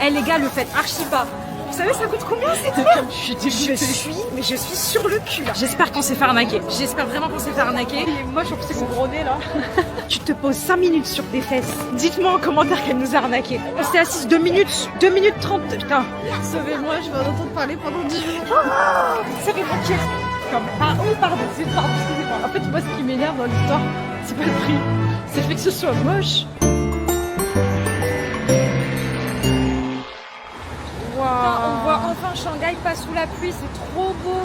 Eh les gars, le faites archi pas. Vous savez ça coûte combien ces trucs? Je suis sur le cul là. J'espère qu'on s'est fait arnaquer. J'espère vraiment qu'on s'est fait arnaquer. Et moi je trouve que c'est mon gros nez là. Tu te poses 5 minutes sur des fesses. Dites-moi en commentaire qu'elle nous a arnaqué. On s'est assise 2 minutes 30, putain. Sauvez-moi, je vais en entendre parler pendant 10 minutes. Ça fait mon cœur. Ah oui, pardon, excusez-moi. En fait, moi ce qui m'énerve dans l'histoire, c'est pas le prix. C'est le fait que ce soit moche. On voit enfin Shanghai pas sous la pluie, c'est trop beau.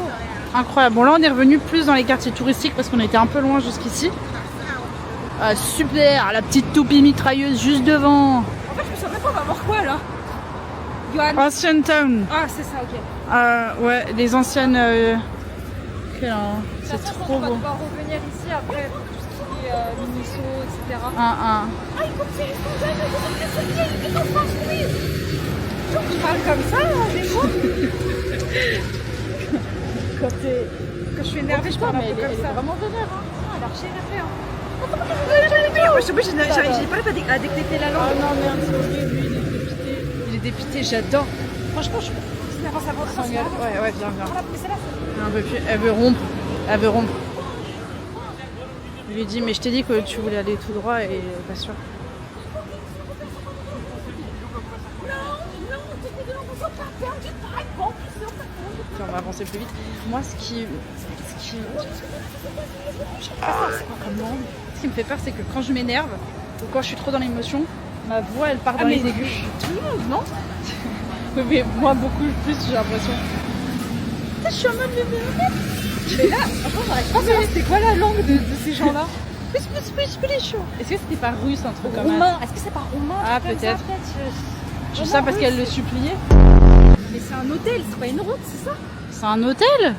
Incroyable. Bon là on est revenu plus dans les quartiers touristiques parce qu'on était un peu loin jusqu'ici. Super, la petite toupie mitrailleuse juste devant. En fait je me souviens même pas on va voir quoi là. Johan. Ancient Town. Ah c'est ça, ok. Ouais, les anciennes... c'est trop On va beau. devoir revenir ici après pour tout ce qui est Miniso, etc. Ah, écoute, c'est les Shanghai, ils construire. Tu parles comme ça, des fois. Quand je suis énervée, je parle un peu comme ça. vraiment vénère. Elle a archi énervée. J'ai pas à détecter la langue. Oh non, merde, c'est horrible, lui, il est dépité, j'adore. Franchement, je Ouais, viens. Un peu plus. Elle veut rompre. Je lui dis, mais je t'ai dit que tu voulais aller tout droit et pas sûr. On va avancer plus vite. Moi, ce qui me fait peur, c'est que quand je m'énerve ou quand je suis trop dans l'émotion, ma voix elle part dans les aigus. Tout le monde, non? Mais moi, beaucoup plus, j'ai l'impression. Je suis en mode Mais là, franchement, j'arrive pas à savoir c'était quoi la langue de ces gens-là. Est-ce que c'était pas russe, un truc comme ça? Roumain. Est-ce que c'est pas roumain? Ah, peut-être. Je sais ça parce qu'elle le suppliait. Mais c'est un hôtel, c'est pas une route, c'est ça? C'est un hôtel?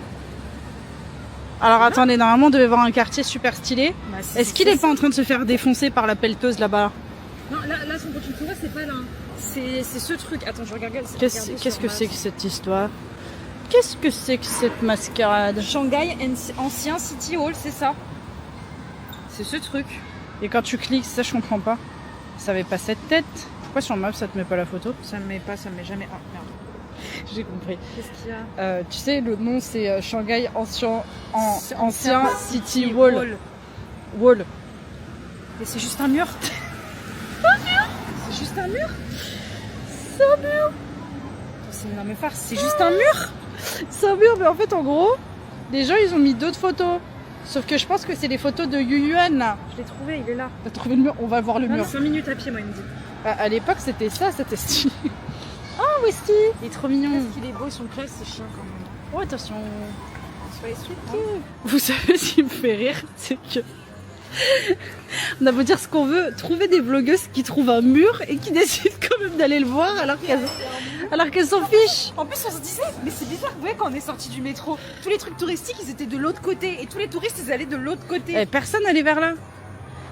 Alors attendez, normalement on devait voir un quartier super stylé. Bah, Est-ce qu'il est pas en train de se faire défoncer par la pelleteuse là-bas? Non, là, son tu vois, c'est pas là. C'est ce truc. Attends, je regarde. Qu'est-ce que c'est que cette histoire? Qu'est-ce que c'est que cette mascarade? Shanghai Ancien City Hall, c'est ça. C'est ce truc. Et quand tu cliques, ça je comprends pas. Ça avait pas cette tête. Pourquoi sur Maps ça te met pas la photo? Ça me met jamais. Ah merde. J'ai compris. Qu'est-ce qu'il y a? Tu sais, le nom c'est Shanghai Ancien City Wall. Wall. Mais c'est juste un mur. C'est juste un mur. C'est un mur. C'est une énorme farce. C'est juste un mur. C'est un mur, mais en fait, en gros, les gens ils ont mis d'autres photos. Sauf que je pense que c'est les photos de Yu Yuan là. Je l'ai trouvé, il est là. T'as trouvé le mur? On va voir le mur. 5 minutes à pied, moi, il me dit. À l'époque, c'était ça, c'était stylé. Oh, Westy, il est trop mignon. Est-ce qu'il est beau, son classe, c'est chiant quand même. Oh, attention. Soyez sweet. Vous savez ce qui me fait rire, c'est que on a beau dire ce qu'on veut, trouver des blogueuses qui trouvent un mur et qui décident quand même d'aller le voir alors qu'elles s'en fichent. En plus, on se disait, mais c'est bizarre, vous voyez, quand on est sorti du métro, tous les trucs touristiques, ils étaient de l'autre côté et tous les touristes, ils allaient de l'autre côté. Et personne n'allait vers là.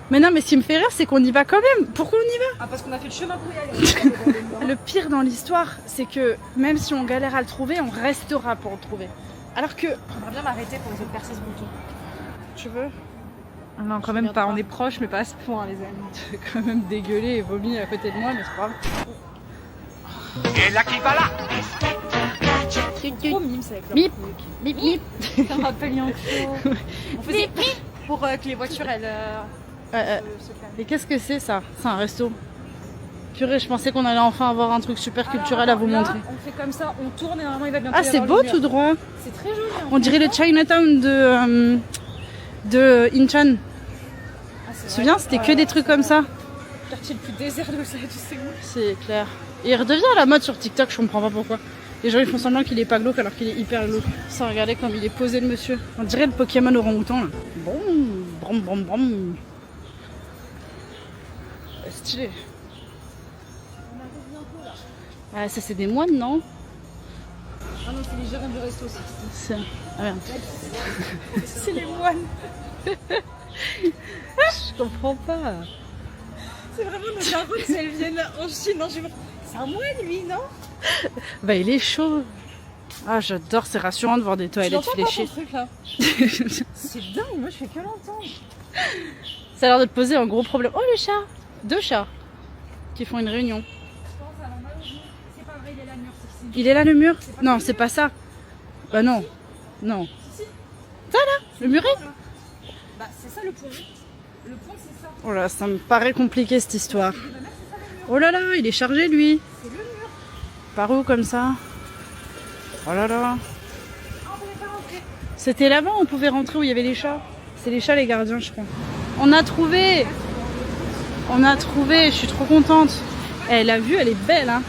Mais non, mais ce qui me fait rire, c'est qu'on y va quand même. Pourquoi on y va? Ah, parce qu'on a fait le chemin pour y aller. Le pire dans l'histoire, c'est que même si on galère à le trouver, on restera pour le trouver. Alors que... J'aimerais bien m'arrêter pour les autres personnes bouton. Tu veux? Non, quand même pas. On est proches, mais pas à ce point, les amis. Tu quand même dégueuler et vomir à côté de moi, mais c'est pas grave. Et là qui va là. Trop mimes avec leur Mip, truc. mip, mip. Ça me rappelle Yankso. On faisait pour que les voitures, elles se calment. Et qu'est-ce que c'est ça? C'est un resto. Purée, je pensais qu'on allait enfin avoir un truc super culturel à vous là, montrer. On fait comme ça, on tourne et normalement il va bientôt Ah, y c'est avoir beau le tout mur. droit. C'est très joli. On dirait le Chinatown de Incheon. Ah, Tu te souviens, c'était que des trucs comme ça. Le quartier le plus désert de Séoul. C'est clair. Et il redevient à la mode sur TikTok, je comprends pas pourquoi. Les gens ils font semblant qu'il est pas glauque alors qu'il est hyper glauque. Ça, regardez comme il est posé le monsieur. On dirait le Pokémon orang-outan là. Brom, brom, brom. Stylé. Ah, ça c'est des moines, non? Ah non, c'est les gérants du resto aussi. C'est... Ah merde. C'est les moines. Je comprends pas. C'est vraiment nos darons si elles viennent en Chine. Non, c'est un moine lui, non? Bah il est chaud. Ah j'adore, c'est rassurant de voir des toilettes fléchées. Truc, là. C'est dingue, moi je fais que l'entendre. Ça a l'air de te poser un gros problème. Oh le chat! 2 chats qui font une réunion. Je pense à la magie. C'est pas Il est là le mur? Non, c'est pas ça. Bah non. Non. Ça là? Le muret? Bah c'est ça le pont. Le pont c'est ça. Oh là, ça me paraît compliqué cette histoire. Oh là là, il est chargé lui. C'est le mur. Par où comme ça? Oh là là. Ah, on pouvait pas rentrer. C'était là-bas, on pouvait rentrer où il y avait les chats. C'est les chats les gardiens, je crois. On a trouvé. On a trouvé, je suis trop contente. Eh, la vue, elle est belle, hein.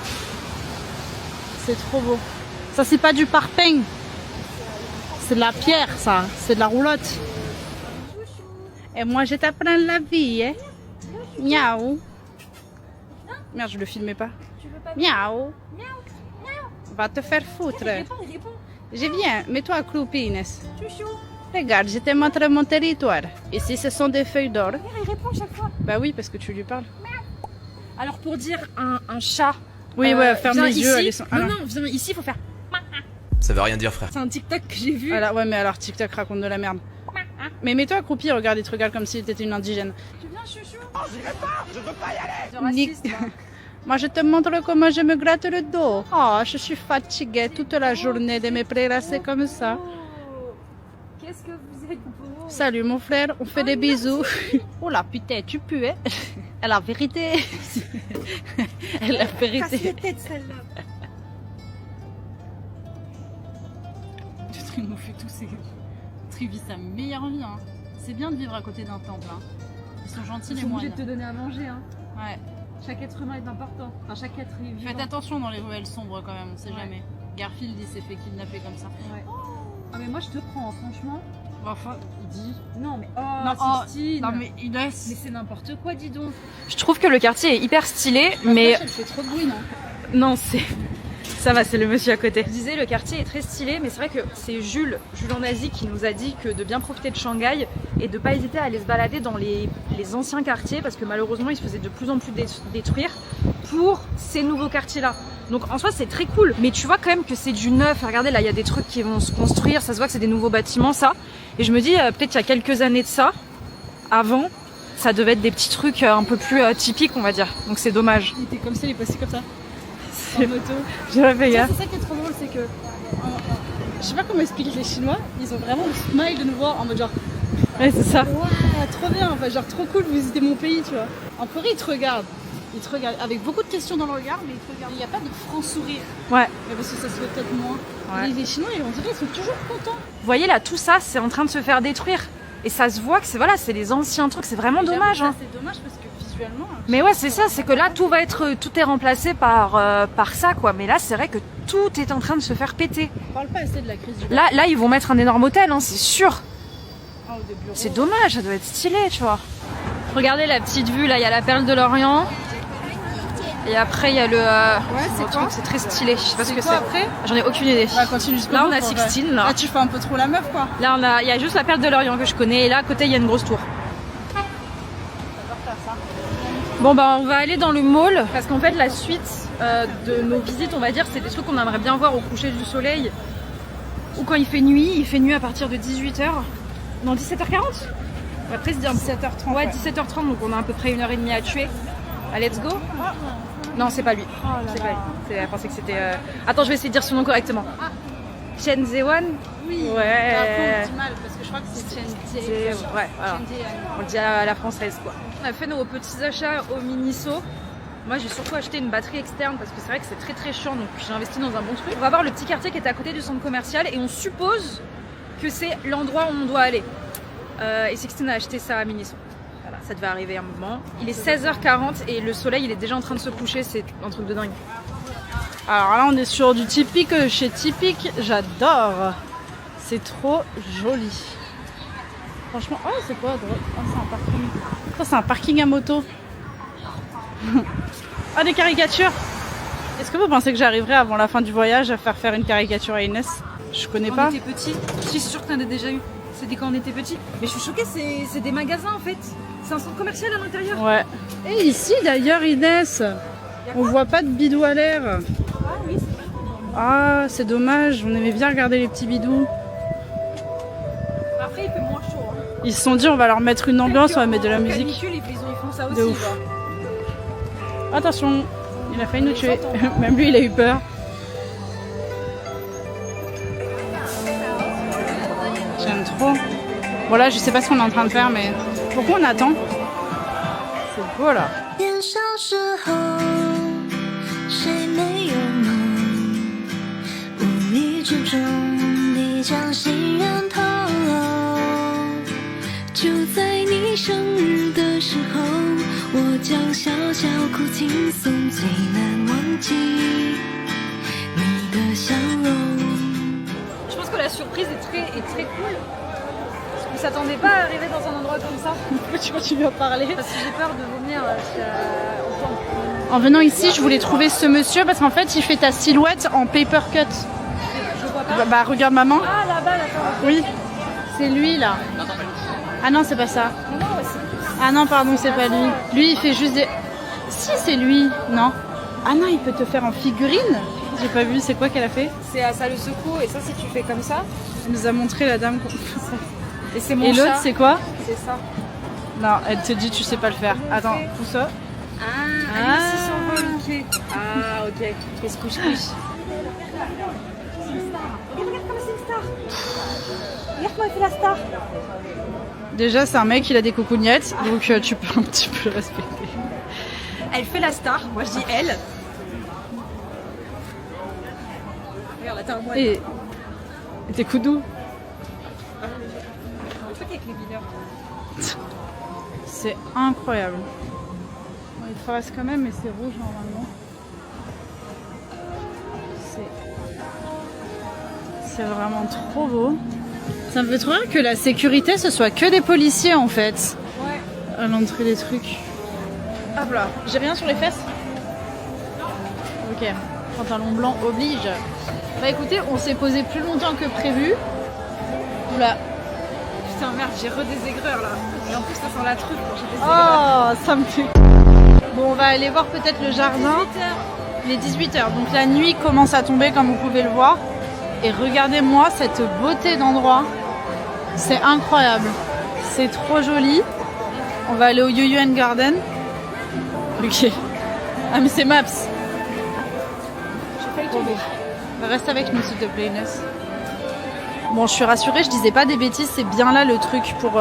C'est trop beau. Ça, c'est pas du parpaing. C'est de la pierre, ça. C'est de la roulotte. Et moi, je t'apprends la vie, hein. Miaou. Merde, je le filmais pas. Miaou. Va te faire foutre. Il répond. Je viens, mets-toi accroupi, Inès. Chouchou. Regarde, je te montre mon territoire. Ici, ce sont des feuilles d'or. Il répond chaque fois. Bah oui, parce que tu lui parles. Alors pour dire un chat. Oui, ouais, ferme viens les yeux. ici. Elles sont... Non, viens ici, il faut faire. Ça veut rien dire, frère. C'est un TikTok que j'ai vu. Voilà, ouais, mais alors TikTok raconte de la merde. Mais mets-toi accroupi, regarde, il te regarde comme si t'étais une indigène. Tu viens, chouchou? Oh, j'irai pas, je veux pas y aller. Raciste, moi, je te montre comment je me gratte le dos. Oh, je suis fatiguée toute la journée de me prélasser comme ça. Qu'est-ce que vous êtes beau. Salut mon frère, on fait des bisous. Oh la putain, tu pues, hein? La vérité. La vérité. Casse les têtes celle-là. Il nous fait tous ces... Il vit sa meilleure vie, hein. C'est bien de vivre à côté d'un temple, hein. Ils sont gentils Ils les sont obligés moines. de te donner à manger, hein. Ouais. Chaque être humain est important. Enfin, chaque être est vivant. Faites attention dans les ruelles sombres quand même, on sait Ouais. jamais. Garfield il s'est fait kidnapper comme ça. Ouais. Ah mais moi je te prends, franchement. Enfin, il dit... Non mais Non, non mais il laisse... mais c'est n'importe quoi, dis donc. Je trouve que le quartier est hyper stylé, mais Elle fait trop de bruit, non? non c'est ça va, c'est le monsieur à côté. Je disais le quartier est très stylé, mais c'est vrai que c'est Jules en Asie qui nous a dit que de bien profiter de Shanghai et de pas hésiter à aller se balader dans les anciens quartiers parce que malheureusement ils se faisaient de plus en plus détruire pour ces nouveaux quartiers là. Donc en soi c'est très cool, mais tu vois quand même que c'est du neuf. Regardez là, il y a des trucs qui vont se construire, ça se voit que c'est des nouveaux bâtiments ça. Et je me dis peut-être il y a quelques années de ça, avant, ça devait être des petits trucs un peu plus typiques on va dire. Donc c'est dommage. Il était comme ça, il est passé comme ça. En moto. J'aurais fait gaffe. C'est ça qui est trop drôle, c'est que... Je sais pas comment expliquer les Chinois, ils ont vraiment le smile de nous voir en mode genre... Ouais c'est ça. Waouh, trop bien, enfin genre trop cool, vous visitez mon pays, tu vois. En Corée, ils te regardent. Ils te regardent avec beaucoup de questions dans le regard, mais ils te regardent. Il n'y a pas de franc sourire. Ouais. Mais parce que ça se fait peut-être moins. Ouais. Les Chinois, on dirait qu'ils sont toujours contents. Vous voyez là, tout ça, c'est en train de se faire détruire. Et ça se voit que c'est voilà, c'est les anciens trucs, c'est vraiment dommage. Hein. C'est dommage parce que visuellement... Mais ouais, c'est ça, c'est que là, tout est remplacé par ça, quoi. Mais là, c'est vrai que tout est en train de se faire péter. On parle pas assez de la crise du Là, ils vont mettre un énorme hôtel, hein, c'est sûr. ou des bureaux. C'est dommage, ça doit être stylé, tu vois. Regardez la petite vue, là, il y a la perle de l'Orient. Et après, il y a le c'est truc, quoi c'est très stylé. Je sais pas ce que quoi c'est. après? J'en ai aucune idée. Bah, continue jusqu'au Là, bout on a pour, Sixtine, là. Là, tu fais un peu trop la meuf, quoi. Là, il y a juste la perle de l'Orient que je connais. Et là, à côté, il y a une grosse tour. Bon bah on va aller dans le mall parce qu'en fait la suite de nos visites on va dire c'est des trucs qu'on aimerait bien voir au coucher du soleil ou quand il fait nuit à partir de 18h. Non 17h40. Après se dire 17h30. ouais 17h30 donc on a à peu près 1h30 à tuer. Allez let's go. Non c'est pas lui. C'est pas lui. Elle pensait que c'était... Attends je vais essayer de dire son nom correctement. Chen Zewan. Oui. Ouais. Après, on dit mal parce que je crois que c'est Chen Jie. Ouais voilà. On le dit à la française quoi. On a fait nos petits achats au Miniso. Moi j'ai surtout acheté une batterie externe parce que c'est vrai que c'est très très chiant donc j'ai investi dans un bon truc. On va voir le petit quartier qui est à côté du centre commercial et on suppose que c'est l'endroit où on doit aller. Et Sixtine a acheté ça à Miniso. Voilà, ça devait arriver un moment. Il est 16h40 et le soleil il est déjà en train de se coucher, c'est un truc de dingue. Alors là, on est sur du typique chez Typique. J'adore. C'est trop joli. Franchement, oh, c'est quoi à droite? Oh, c'est un parking. Oh, c'est un parking à moto. Ah, des caricatures. Est-ce que vous pensez que j'arriverai avant la fin du voyage à faire une caricature à Inès? Je connais Quand pas. on était petit, je suis sûre que t'en as déjà eu. C'était quand on était petit. Mais je suis choquée, c'est des magasins en fait. C'est un centre commercial à l'intérieur. Ouais. Et ici d'ailleurs, Inès, on voit pas de bidou à l'air. Ah oui, c'est vrai. Ah, c'est dommage. On aimait bien regarder les petits bidous. Après, il fait moins chaud. Hein. Ils se sont dit, on va leur mettre une ambiance, on va mettre de la musique. Canicule, ils font ça aussi. De ouf. Quoi. Attention, il a failli nous tuer. Même lui, il a eu peur. trop. Bon là, je sais pas ce qu'on est en train de faire, mais pourquoi on attend? C'est beau là. 年少时候，谁没有梦？无意之中，你将心人透露。就在你生日的时候，我将小小哭轻松，最难忘记你的笑容。 Je pense que la surprise est très cool. On s'attendait pas à arriver dans un endroit comme ça. Pourquoi tu viens parler? Parce que j'ai peur de vomir au temps. En venant ici, je voulais trouver ce monsieur parce qu'en fait, il fait ta silhouette en paper cut. Je vois pas. Bah regarde maman. Ah là-bas, d'accord. Oui, c'est lui là. Ah non, c'est pas ça. Non, ouais, c'est... Ah non, pardon, c'est pas lui. Lui, il fait juste des... Si, c'est lui, non? Ah non, il peut te faire en figurine? J'ai pas vu, c'est quoi qu'elle a fait? ça le secoue et ça, si tu fais comme ça. Elle nous a montré la dame. Et c'est mon Et l'autre, chat. c'est quoi? C'est ça. Non, elle te dit tu sais pas le faire. Attends, pousse ça. Ah, lui aussi s'envole, ok. Ah, ok. Qu'est-ce que je couche? C'est une star. Regarde comme c'est une star. Regarde comment elle fait la star. Déjà, c'est un mec, il a des coucougnettes, donc tu peux un petit peu le respecter. Elle fait la star. Moi, je dis elle. Regarde, là, t'as un moine. Et tes coups doux. Le truc avec les mineurs. C'est incroyable. Bon, il traverse quand même, mais c'est rouge normalement. C'est vraiment trop beau. Ça me fait trop rire que la sécurité, ce soit que des policiers en fait. Ouais. À l'entrée des trucs. Hop là. J'ai rien sur les fesses? Ok. Pantalon blanc oblige. Bah écoutez, on s'est posé plus longtemps que prévu. Oula. Putain, merde, j'ai des aigreurs là. Et en plus, ça sent la truffe quand j'ai des aigreurs. Oh, ça me fait... Bon, on va aller voir peut-être le jardin. Il est 18h, donc la nuit commence à tomber comme vous pouvez le voir. Et regardez-moi cette beauté d'endroit. C'est incroyable. C'est trop joli. On va aller au Yuyuan Garden. Ok. Ah mais c'est Maps. J'ai failli tomber. Reste avec nous s'il te plaît Inès. Bon, je suis rassurée, je disais pas des bêtises, c'est bien là le truc pour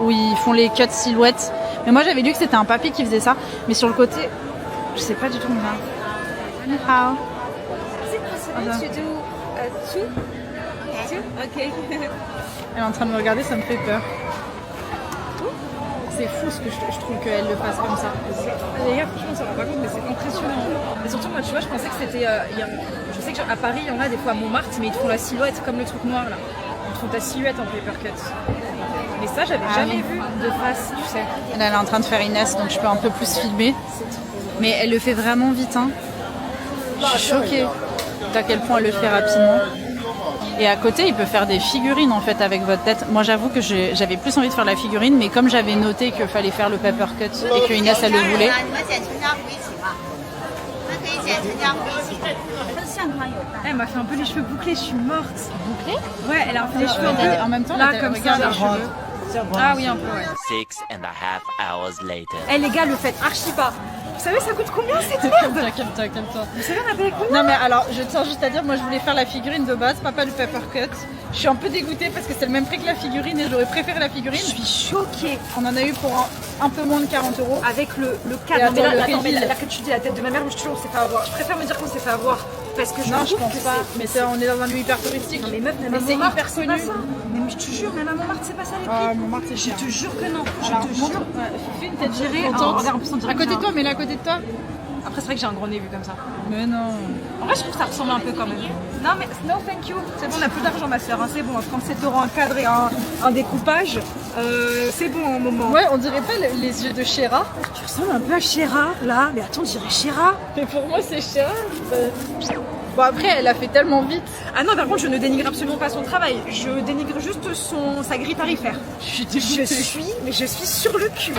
où ils font les cuts silhouettes. Mais moi j'avais lu que c'était un papy qui faisait ça. Mais sur le côté, je sais pas du tout. How? Is it possible to do two? Two? Ok. Elle est en train de me regarder, ça me fait peur. C'est fou ce que je trouve qu'elle le fasse comme ça. Les gars, franchement, on s'en rend pas compte, mais c'est impressionnant. Et surtout, moi, tu vois, je pensais que c'était. Je sais qu'à Paris, il y en a des fois à Montmartre, mais ils te font la silhouette comme le truc noir là. Ils te font ta silhouette en paper cut. Mais ça, j'avais jamais vu de face, tu sais. Elle est en train de faire Inès, donc je peux un peu plus filmer. Mais elle le fait vraiment vite. Hein. Je suis choquée d'à quel point elle le fait rapidement. Et à côté, il peut faire des figurines en fait avec votre tête. Moi, j'avoue que j'avais plus envie de faire la figurine, mais comme j'avais noté qu'il fallait faire le paper cut et que Inès elle le voulait. Elle m'a fait un peu les cheveux bouclés, je suis morte. Bouclé? Ouais, elle a fait les cheveux En même temps, là, là, comme ça, regarde les les cheveux. Ah oui, un peu, ouais. 6.5 hours later. Eh les gars, le faites archi pas. Vous savez, ça coûte combien cette merde? Calme-toi. Vous savez, on a payé combien? Non mais alors, je tiens juste à dire, moi je voulais faire la figurine de base, pas le paper cut. Je suis un peu dégoûtée parce que c'est le même prix que la figurine et j'aurais préféré la figurine. Je suis choquée. On en a eu pour un peu moins de 40 euros. Avec le Et cadre. attends, le Attends, mais reveal. là que tu dis la tête de ma mère, je te jure, on s'est fait avoir. Je préfère me dire qu'on s'est fait avoir. Parce que je Non, je trouve pense que pas. c'est- Mais on est dans un lieu hyper touristique. Non mais meuf, même Mais à c'est Montmartre, hyper c'est connu. pas ça. Mais je te jure, même à Montmartre, c'est pas ça les prix. Ah, Montmartre, c'est Je cher. te jure que non. Je Alors, te jure. fais une tête On dirait- contente. regarde, en plus, on dirait à que côté j'ai de toi, mais là à côté de toi. Après, c'est vrai que j'ai un gros nez vu comme ça. Mais non. En vrai, je trouve que ça ressemble un peu quand même. Non, mais no thank you. C'est bon, on n'a plus d'argent, ma soeur. Hein. C'est bon, 37 € un cadre et un découpage. C'est bon en moment. Ouais, on dirait pas les yeux de Chéra. Tu ressembles un peu à Chéra, là. Mais attends, on dirait Chéra. Mais pour moi, c'est Chéra. Bon, après, elle a fait tellement vite. Ah non, par contre, je ne dénigre absolument pas son travail. Je dénigre juste sa grille tarifaire. Je suis sur le cul.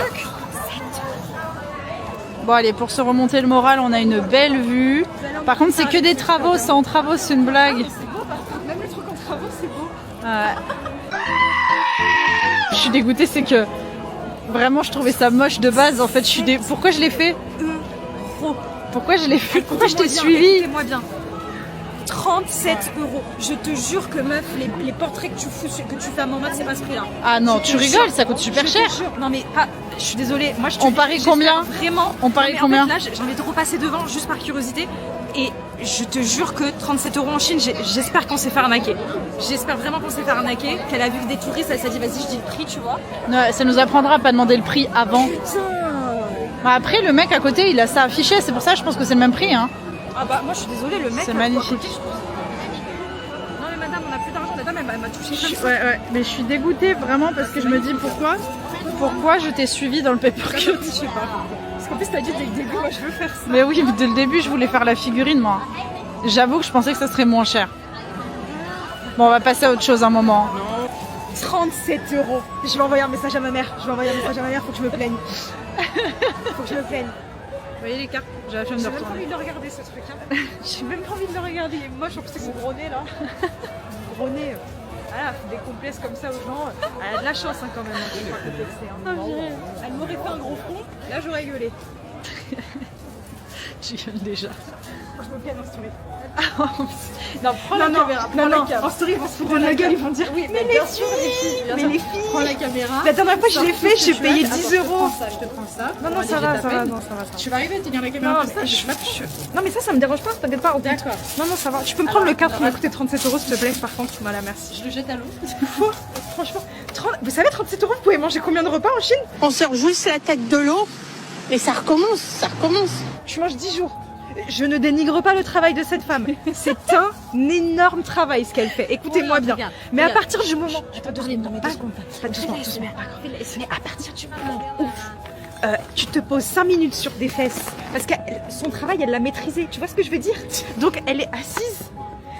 Bon, allez, pour se remonter le moral, on a une belle vue. Par contre, c'est que des travaux. C'est en travaux, c'est une blague. C'est beau, par contre. Même les trucs en travaux, c'est beau. Je suis dégoûtée, c'est que vraiment, je trouvais ça moche de base. En fait, pourquoi je l'ai fait? Pourquoi je l'ai fait? Pourquoi je t'ai suivi? Écoutez-moi bien. 37 euros. Je te jure que meuf, les portraits que tu fais à mon mode, c'est pas ce prix-là. Ah non, Je tu te rigoles, jure. ça coûte super Je te cher. jure. Non mais je suis désolée. Moi, On parie j'espère combien Vraiment. On parie Non, mais combien en fait, là, j'ai envie de repasser devant juste par curiosité. Et je te jure que 37 euros en Chine, j'espère qu'on s'est fait arnaquer. J'espère vraiment qu'on s'est fait arnaquer. Qu'elle a vu que des touristes, elle s'est dit vas-y, je dis le prix, tu vois. Ouais, ça nous apprendra à pas demander le prix avant. Bah après, le mec à côté, il a ça affiché, c'est pour ça je pense que c'est le même prix. Hein. Ah bah moi je suis désolée, le mec. C'est à magnifique. côté, je pense- Non mais madame, on a plus d'argent. Madame, elle m'a touché comme ça. Ouais, mais je suis dégoûtée vraiment parce que je me dis pourquoi je t'ai suivi dans le papercut. Je sais pas. Parce qu'en plus t'as dit dès le début, moi je veux faire ça. Mais oui, dès le début, je voulais faire la figurine, moi. J'avoue que je pensais que ça serait moins cher. Bon, on va passer à autre chose un moment. 37 euros. Je vais envoyer un message à ma mère. Faut que je me plaigne. Faut que je me plaigne. Vous voyez les cartes? J'ai la flemme de J'ai même pas retourner. envie de le regarder ce truc. Hein. J'ai même pas envie de le regarder. Il est moche, en plus c'est mon gros nez là. Mon gros nez. Voilà, des complexes comme ça aux gens. Elle a de la chance hein, quand même. Hein, qu'elle soit complexée, hein. Elle m'aurait fait un gros front, là j'aurais gueulé. Je gueule déjà. Je me plaigne en story. Non, prends la caméra. En story, ils vont se foutre de la gueule, ils vont dire oui, mais les filles, mais les filles. Prends la caméra. La dernière fois je l'ai fait, j'ai payé 10 euros. Je te prends ça. Non, non, ça va. Tu vas arriver à tenir la caméra Non, comme ça, non, mais ça me dérange pas, t'inquiète pas. D'accord. Non, non, ça va. Tu peux me prendre le 4 qui m'a coûté 37 euros, s'il te plaît, par contre. Voilà, merci. Je le jette à l'eau. Franchement, vous savez, 37 euros, vous pouvez manger combien de repas en Chine? On sort juste la tête de l'eau et ça recommence. Tu manges 10 jours. Je ne dénigre pas le travail de cette femme. C'est un énorme travail ce qu'elle fait. Écoutez-moi bien. Mais à partir du moment. Pas doucement. Mais à partir du moment où tu te poses 5 minutes sur des fesses, parce que son travail, elle l'a maîtrisé. Tu vois ce que je veux dire? Donc elle est assise.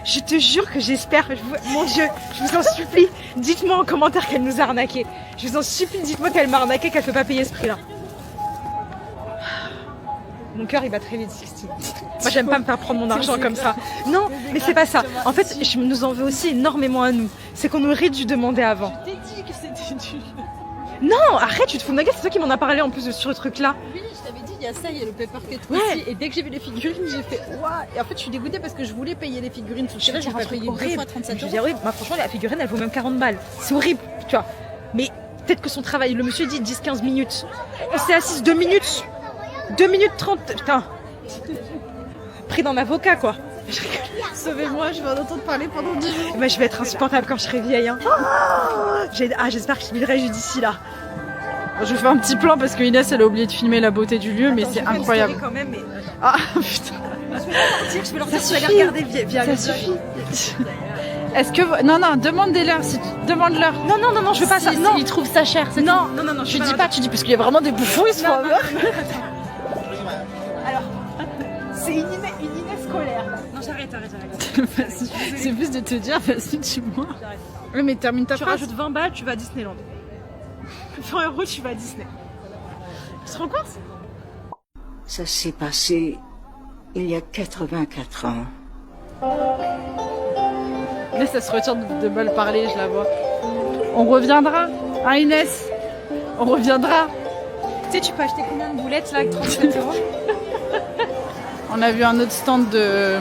Je te jure que j'espère. Mon Dieu, je vous en supplie, dites-moi en commentaire qu'elle nous a arnaqué. Je vous en supplie, dites-moi qu'elle m'a arnaqué, qu'elle ne peut pas payer ce prix-là. Mon cœur il bat très vite, Sixty. Moi j'aime pas me faire prendre mon argent comme ça. Non, mais c'est pas ça. En fait, je nous en veux aussi énormément à nous. C'est qu'on aurait dû demander avant. Je t'ai dit que c'était du... Non, arrête, tu te fous de ma gueule, c'est toi qui m'en as parlé en plus de ce truc-là. Oui, je t'avais dit, il y a ça, il y a le papercut Ouais. aussi. Et dès que j'ai vu les figurines, j'ai fait waouh. Et en fait, je suis dégoûtée parce que je voulais payer les figurines. Tout ça, j'ai pas payé 2 fois 37 Je euros. dis, oui, bah, franchement, la figurine elle vaut même 40 balles. C'est horrible, tu vois. Mais peut-être que son travail, le monsieur dit 10-15 minutes. On s'est assise 2 minutes. 2 minutes 30. Putain. Pris d'un avocat quoi. Sauvez-moi, je vais en entendre parler pendant 10 jours. Bah, je vais être insupportable quand je serai vieille. Hein. J'espère que je vivrai d'ici là. Je fais un petit plan parce que Inès, elle a oublié de filmer la beauté du lieu, mais Attends, c'est je vais faire une incroyable. story quand même, mais... Ah putain. Je vais leur dire, tu vas les regarder via le Ça suffit. Est-ce que... Non, demande-leur. Demande-leur. Non, je veux pas ça. Non, Ils trouvent ça cher. c'est non, tout. non, Tu dis pas, tu dis parce qu'il y a vraiment des bouffons, ils se font avoir. Alors, c'est une Inès scolaire. Non, j'arrête. Vas-y. C'est plus de te dire, vas-y, dis-moi. Oui, mais termine ta Tu phrase. rajoutes 20 balles, tu vas à Disneyland. 20 euros, tu vas à Disney. Tu te rends compte? Ça s'est passé il y a 84 ans. Inès, elle se retient de mal parler, je la vois. On reviendra, hein Inès? On reviendra. Tu sais, tu peux acheter combien de boulettes là avec 37 euros? On a vu un autre stand de...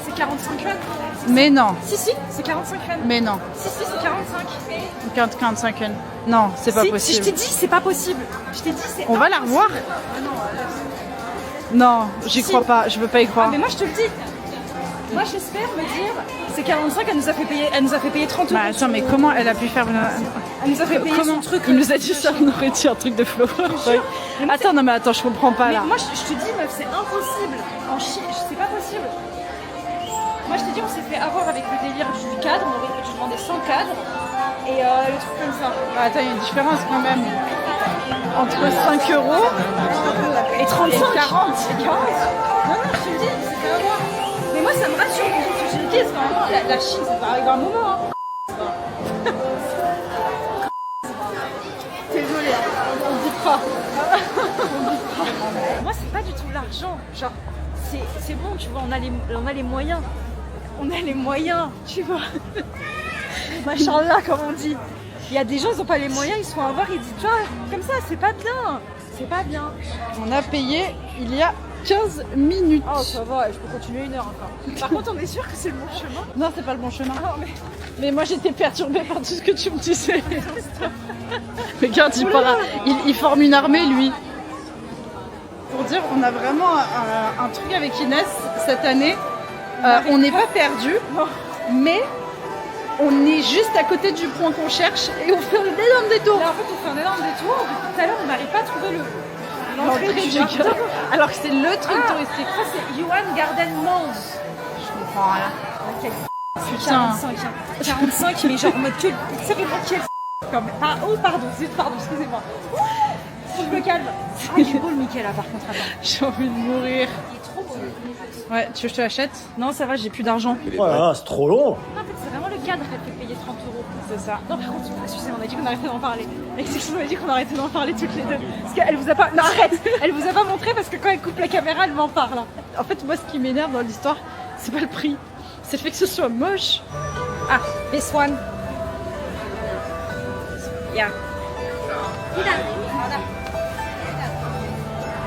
C'est 45 yuan. Mais non, Si, c'est 45 yuan. mais non. Si, c'est 45. 45 yens. Non, c'est pas Si, possible. je t'ai dit, c'est pas possible. Je t'ai dit, c'est On va la impossible. revoir? Non, j'y crois pas, je veux pas y Ah, croire. mais moi, je te le dis. Moi, j'espère me dire, c'est 45, elle nous a fait payer 30 euros. Bah attends, mais comment elle a pu faire une... Elle nous a fait payer son truc. Il nous a dit ça, on aurait dit un truc de flower. Attends, non mais attends, je comprends pas Mais là. moi, je te dis, meuf, c'est impossible. En Chine, c'est pas possible. Moi, je te dis, on s'est fait avoir avec le délire du cadre. On aurait dû demander 100 cadres. Et le truc comme ça. Bah, attends, il y a une différence quand même. Entre 5 euros Et 35. et 40. Et 40. Non, je te le dis, on s'est fait avoir. Mais moi, ça me rassure. Parce que je me dis, vraiment, la Chine, ça va arriver un moment. Hein. Désolée, on ne dit pas. Moi, c'est pas du tout l'argent. Genre, c'est bon, tu vois, on a les moyens. On a les moyens, tu vois. Machallah, comme on dit. Il y a des gens, ils n'ont pas les moyens, ils se font avoir, ils disent, tu vois, comme ça, c'est pas bien. C'est pas bien. On a payé il y a 15 minutes. Oh, ça va, je peux continuer 1 heure encore. Par contre, on est sûr que c'est le bon chemin. Non, c'est pas le bon chemin. Ah, Mais moi, j'étais perturbée par tout ce que tu me disais. Regarde, il forme une armée, lui. Pour dire, on a vraiment un truc avec Inès cette année. On n'est pas perdu, mais on est juste à côté du point qu'on cherche et on fait un énorme détour. Là, en fait, on fait un énorme détour. Depuis tout à l'heure, on n'arrive pas à trouver l'entrée du jardin. jardin. Alors que c'est le truc touristique. Ça, c'est Yuan Garden Malls. Je comprends rien. Putain. 45, hein. 45, mais genre en mode que ça fait pas quel comme. Ah, oh, pardon, excusez-moi. Faut que je me calme. Ah, il est beau le Mickey là, par contre. Attends. J'ai envie de mourir. Il est trop beau. Ouais, tu veux que je te l'achète? Non, ça va, j'ai plus d'argent. Voilà, c'est trop long. En fait, c'est vraiment le cadre qu'elle fait payer 30 €. C'est ça. Non, par contre, excusez-moi, on a dit qu'on arrêtait d'en parler. On a dit qu'on arrêtait d'en parler toutes les deux. Parce qu'elle vous a pas. Non, arrête. Elle vous a pas montré parce que quand elle coupe la caméra, elle m'en parle. En fait, moi, ce qui m'énerve dans l'histoire, c'est pas le prix. C'est le fait que ce soit moche. Ah, this one. Yeah.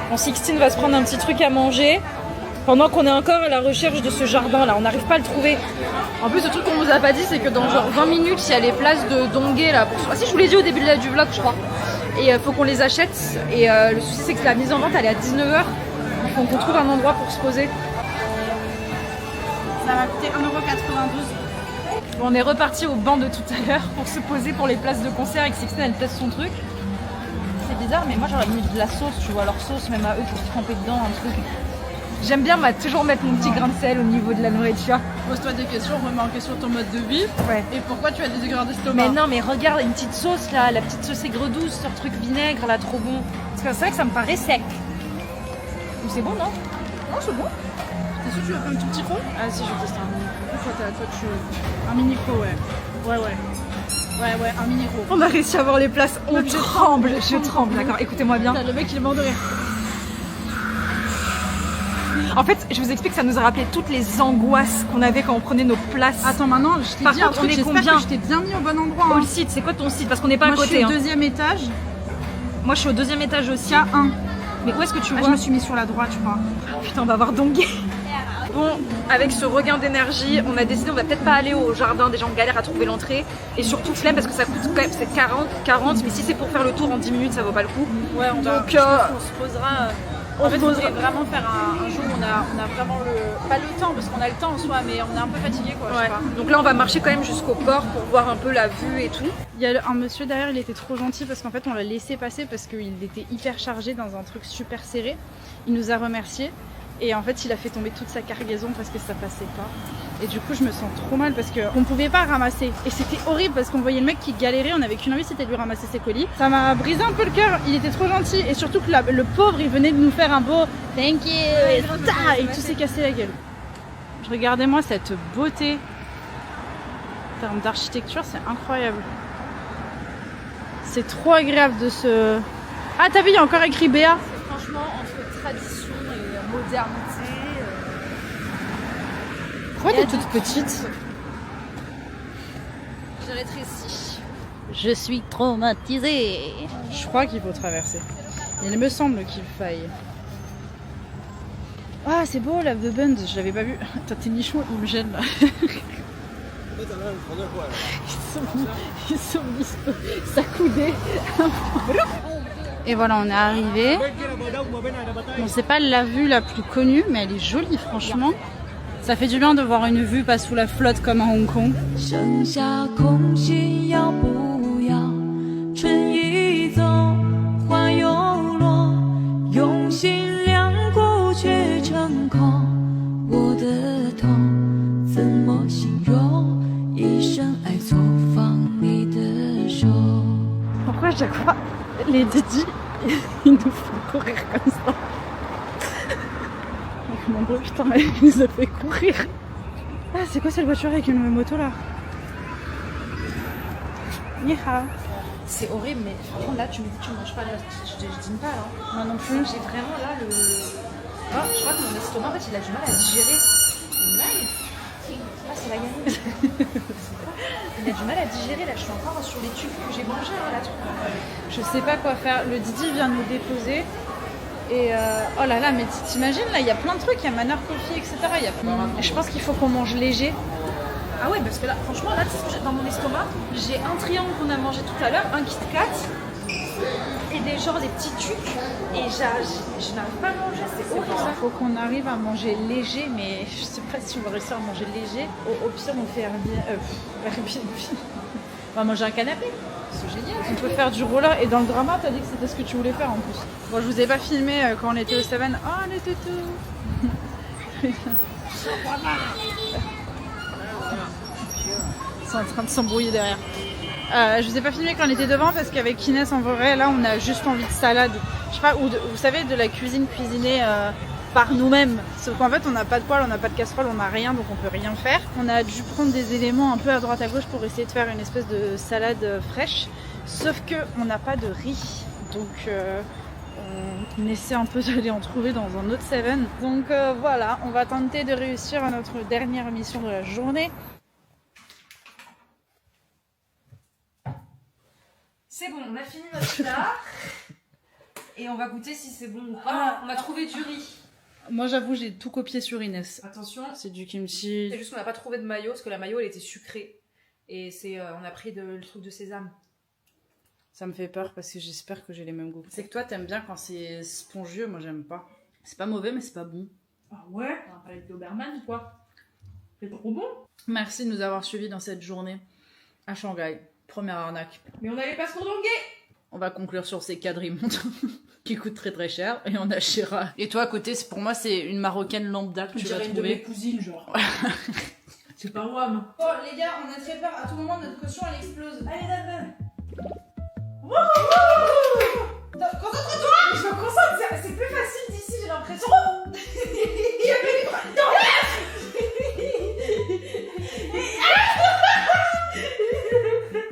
Bon, Sixtine va se prendre un petit truc à manger pendant qu'on est encore à la recherche de ce jardin là. On n'arrive pas à le trouver. En plus, le truc qu'on vous a pas dit, c'est que dans genre 20 minutes, il y a les places de Donghae là. Ah si, je vous l'ai dit au début du vlog, je crois. Et faut qu'on les achète. Et le souci, c'est que la mise en vente, elle est à 19 h. Il faut qu'on trouve un endroit pour se poser. Ça va coûter 1,92 €. On est reparti au banc de tout à l'heure pour se poser pour les places de concert et que Sixtine elle teste son truc. C'est bizarre, mais moi j'aurais mis de la sauce, tu vois, leur sauce, même à eux pour tremper dedans, un truc. J'aime bien toujours mettre mon petit grain de sel au niveau de la nourriture. Pose-toi des questions, remets en question ton mode de vie. Ouais. Et pourquoi tu as des aigreurs d'estomac. Mais non, mais regarde, une petite sauce là, la petite sauce aigre douce, ce truc vinaigre là, trop bon. Parce que c'est vrai que ça me paraît sec. Ou c'est bon, non? Non, c'est bon. T'es sûr que tu veux faire un tout petit rond? Ah si, je vais tester un mini. Un mini pro, ouais. Ouais, un mini pro. On a réussi à avoir les places, on tremble, je tremble, d'accord, écoutez-moi bien. Le mec il est mort de rire. En fait, je vous explique, ça nous a rappelé toutes les angoisses qu'on avait quand on prenait nos places. Attends, maintenant, je t'ai Par dit un contre, truc, on est j'espère combien? que je t'ai bien mis au bon endroit. Oh, Hein. le site, c'est quoi ton site? Parce qu'on n'est pas Moi, à côté. je suis au Hein. 2e étage. Moi, je suis au 2e étage aussi. K1. Mais où est-ce que tu Ah, vois? je me suis mis sur la droite, je crois. Putain, on va voir Donghae. Bon, avec ce regain d'énergie, on a décidé on va peut-être pas aller au jardin. Déjà, on galère à trouver l'entrée. Et surtout, flemme parce que ça coûte quand même, c'est 40. Mais si c'est pour faire le tour en 10 minutes, ça vaut pas le coup. Ouais, on va. Donc, Je pense qu'on se posera. En fait, on voudrait vraiment faire un jour où on a vraiment pas le temps, parce qu'on a le temps en soi, mais on est un peu fatigué quoi. Je sais pas. Donc là, on va marcher quand même jusqu'au port pour voir un peu la vue et tout. Il y a un monsieur derrière, il était trop gentil parce qu'en fait on l'a laissé passer parce qu'il était hyper chargé dans un truc super serré. Il nous a remerciés et en fait il a fait tomber toute sa cargaison parce que ça passait pas. Et du coup je me sens trop mal parce qu'on pouvait pas ramasser. Et c'était horrible parce qu'on voyait le mec qui galérait, on avait qu'une envie, c'était de lui ramasser ses colis. Ça m'a brisé un peu le cœur, il était trop gentil et surtout que le pauvre il venait de nous faire un beau thank you et tout s'est cassé la gueule. Regardez-moi cette beauté. En termes d'architecture, c'est incroyable. C'est trop agréable de se... Ah, t'as vu, il y a encore écrit Béa. Franchement, entre tradition et modernité. Pourquoi t'es toute petite? J'ai rétréci. Je suis traumatisée. Je crois qu'il faut traverser. Il me semble qu'il faille. Ah, c'est beau, la The Bund, je l'avais pas vu. Attends, tes nichons, ils me gênent là. Ils sont mis s'accouder. Et voilà, on est arrivé. Bon, c'est pas la vue la plus connue, mais elle est jolie, franchement. Ça fait du bien de voir une vue pas sous la flotte comme à Hong Kong. 剩下空心要不要？春已走，花又落，用心良苦却成空。我的痛怎么形容？一生爱错放你的手。 Pourquoi chaque fois les Didi ils nous font courir comme ça? Mon gros putain, il nous a fait courir. Ah, c'est quoi cette voiture avec une moto là? Ni hao. C'est horrible, mais franchement, là, tu me dis que tu manges pas là. Je dîne pas là. Moi non plus. J'ai vraiment là le. Oh, je crois que mon estomac, en fait, il a du mal à digérer. Une blague? Ah, c'est la gamine. Il a du mal à digérer là. Je suis encore sur les tubes que j'ai mangés là. Je sais pas quoi faire. Le Didi vient nous déposer. Et oh là là, mais t'imagines là, il y a plein de trucs, il y a Manor Coffee, etc. Il y a... Et je pense qu'il faut qu'on mange léger. Ah ouais, parce que là, franchement, là, dans mon estomac, j'ai un triangle qu'on a mangé tout à l'heure, un Kit Kat, et des petits tucs, et je n'arrive pas à manger, c'est horrible. Il faut qu'on arrive à manger léger, mais je sais pas si on va réussir à manger léger. Au pire, on fait Airbnb. On va manger un canapé. C'est génial. On peut faire du roller. Et dans le drama, t'as dit que c'était ce que tu voulais faire en plus. Bon, je vous ai pas filmé quand on était au Seven. Oh, les toutous. Ils sont en train de s'embrouiller derrière. Je vous ai pas filmé quand on était devant parce qu'avec Inès, en vrai, là, on a juste envie de salade. Je sais pas, ou vous savez, de la cuisine cuisinée par nous-mêmes. Sauf qu'en fait, on n'a pas de poêle, on n'a pas de casserole, on n'a rien, donc on peut rien faire. On a dû prendre des éléments un peu à droite à gauche pour essayer de faire une espèce de salade fraîche. Sauf que on n'a pas de riz, donc on essaie un peu d'aller en trouver dans un autre Seven. Donc voilà, on va tenter de réussir à notre dernière mission de la journée. C'est bon, on a fini notre plat. Et on va goûter si c'est bon ou pas. On a trouvé du riz. Moi j'avoue, j'ai tout copié sur Inès. Attention, C'est du kimchi. c'est juste qu'on n'a pas trouvé de maillot parce que la maillot elle était sucrée. Et on a pris le truc de sésame. Ça me fait peur parce que j'espère que j'ai les mêmes goûts. C'est que toi t'aimes bien quand c'est spongieux, moi j'aime pas. C'est pas mauvais mais c'est pas bon. Ah ouais, on a parlé de Doberman ou quoi? C'est trop bon. Merci de nous avoir suivis dans cette journée à Shanghai. Première arnaque. Mais on n'avait pas ce cordon gay. On va conclure sur ces quadrimondes qui coûtent très très cher et on a Shira. Et toi à côté, pour moi c'est une marocaine lambda que tu vas une de mes trouver. cousines genre. C'est pas WAM. Oh les gars, on a très peur, à tout moment notre caution elle explose. Allez, donne. Concentre-toi. Je me concentre, c'est plus facile d'ici, j'ai l'impression. Il y avait des bras.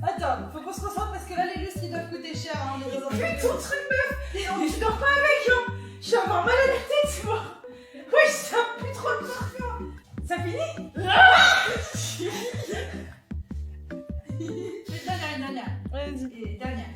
Attends, faut qu'on se concentre parce que là les lustres ils doivent coûter cher. Hein, Putain, ton truc meuf. Non, tu dors pas avec, hein. Je suis avoir mal à la tête, moi. Oui, ça pue trop de parfum. Ça finit? Dernière. Vas-y. Et dernière.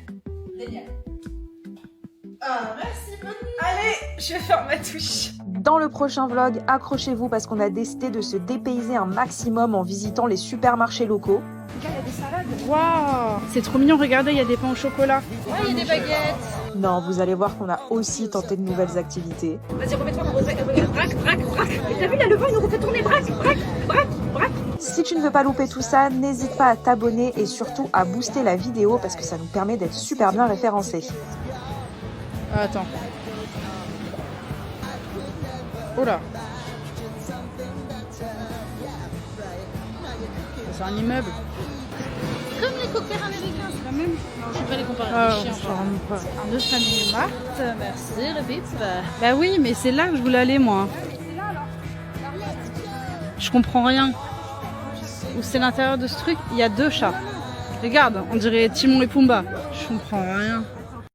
Ah merci bonne nuit. Allez, je vais faire ma touche. Dans le prochain vlog, accrochez-vous parce qu'on a décidé de se dépayser un maximum en visitant les supermarchés locaux. Il y a des salades. Waouh, c'est trop mignon, regardez, il y a des pains au chocolat. Ouais, il y a des baguettes. Non, vous allez voir qu'on a aussi tenté de nouvelles activités. Vas-y, remets-toi, braque. T'as vu, là, le vent, il nous refait tourner, braque. Si tu ne veux pas louper tout ça, n'hésite pas à t'abonner et surtout à booster la vidéo parce que ça nous permet d'être super bien référencés. Attends. Oh là. C'est un immeuble. Comme les coquins américains, c'est la même. Non, je vais pas les comparer. Ah, C'est chiant, genre. Un autre Family Mart, merci, répète. Bah oui, mais c'est là que je voulais aller moi. Je comprends rien. Où c'est l'intérieur de ce truc? Il y a deux chats. Regarde, on dirait Timon et Pumba. Je comprends rien.